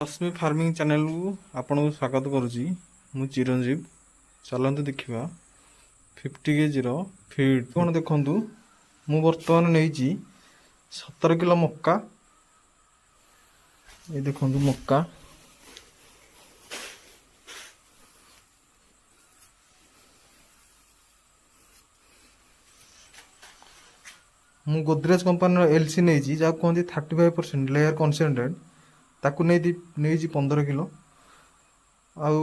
रश्मि farming channel को आपन को स्वागत करुच्ची। मु चिरंजीव। चलते देखा 50 kg फीड कौन देखु। मु बर्तमान नहीं 17 किलो मक्का। ये देखु मक्का मु गोदरेज कंपनी एलसी नहीं जहाँ कहते 35% लेयर कनसेंट्रेट ताकू नहीं 15 किलो आउ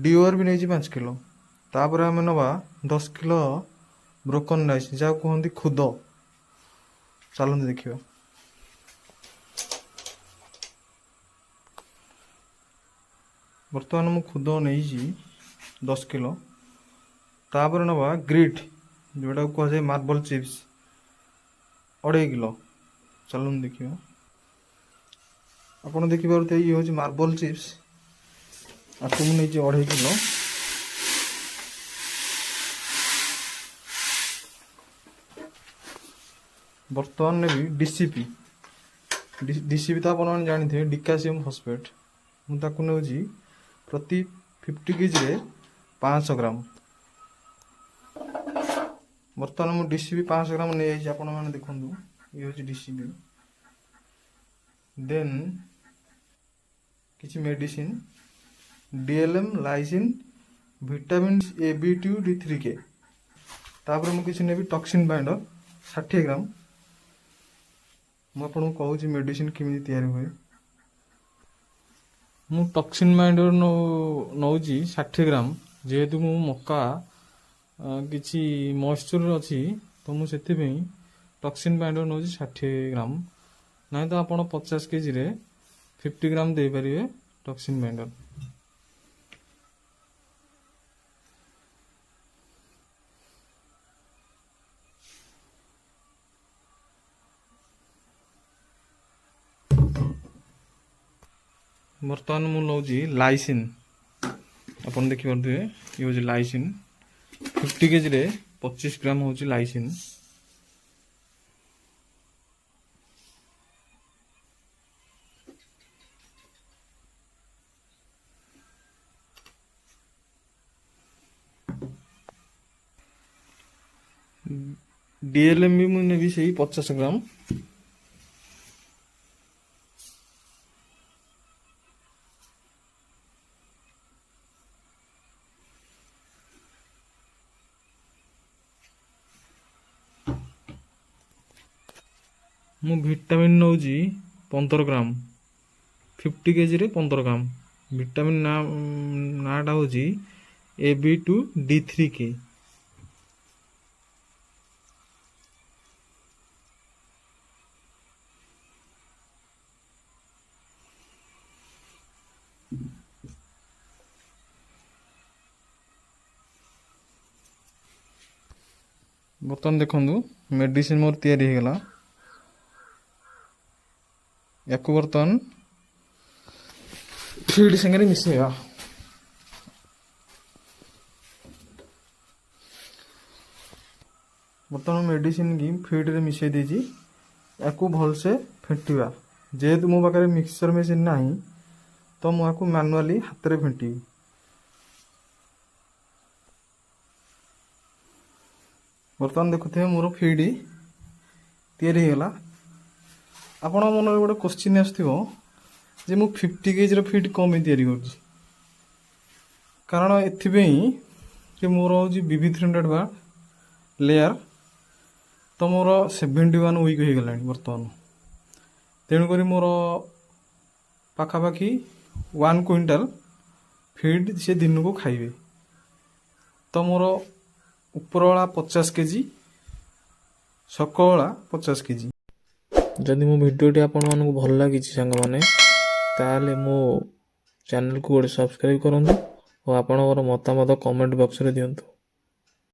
डीओर भी नहीं 5 किलो। तापर आम नवा 10 किलो ब्रोकन राइस जहाँ कहते खुद। चलते देखा। बर्तमान मु खुद नहीं 10 किलो। तापर नवा ग्रिट जोटा कहुए मार्बल चिप्स 2.5 किलो। चलते देखिए। आपड़ देखिए ये हूँ मार्बल चिप्स आपको मुझे 2.5 किलो। बर्तमान ने भी डीसीपी डीसीपी तो आप जानते हैं डिकासियम फॉस्फेट मुझे प्रति 50 kg रे 500 ग्राम। बर्तमान मुझे डीसीपी 500 ग्राम नहीं जाइए। आपण मैंने देखु ये हूँ डीसीपी देन किसी medicine DLM lysine vitamin A बी2 D3 के। तापर मुझे किसी ने भी टॉक्सिन बाइंडर 60 ग्राम। मुझे कहूँ मेडिसिन केमी तैयारी हुए। मु टॉक्सिन बाइंडर नौ 60 ग्राम जेहेतु मु मक्का किसी मॉइस्चर अच्छी तो मुझे टॉक्सिन बाइंडर नौ 60 ग्राम नहीं तो आप 50 kg रे 50 ग्राम दे पारे टॉक्सिन बाइंडर। बर्तमान मु नौ लाइसिन आप देखिए ये हूँ लाइसिन 50 kg रे 25 ग्राम हूँ लाइसिन। डीएलएम भी मुझे भी सही 50 ग्राम। मु विटामिन नौ 15 ग्राम 50 kg रे 15 ग्राम। विटामिन नाटा हूँ AB2 D3 के। बर्तमान देखु मेडिसिन मोर तैयारी हो गला। या बर्तमान फीड संगे मिसेगा। बर्तमान मेडिसिन की फीड रे मिसई देजी या भलसे फेंटा। जेहेतु मो पाखे मिक्सचर मेसीन ना तो मुझे मैनुअली हाथ में फेंटी। बर्तमान देखुए मोर फीड तैयारी होगा। आपण मन गोटे क्वेश्चन आसो जे मु 50 kg फीड कम तैयारी कर कारण एथि मोर हूँ BB300 बार लेयर तो मोर 71 वीक हो गला बर्तमान। तेणुक मोर पाखापाखि 1 क्विंटाल फीड से दिन को खाइबे तो मोर उपरवाला 50 kg सकवाला 50 kg। जदि मो भिडियोटी आपण मानक भल लगी सांग माने ताले मो चैनल को गोटे सब्सक्राइब करंतु और आपणकर मतामत कमेंट बॉक्स रे दियंतु।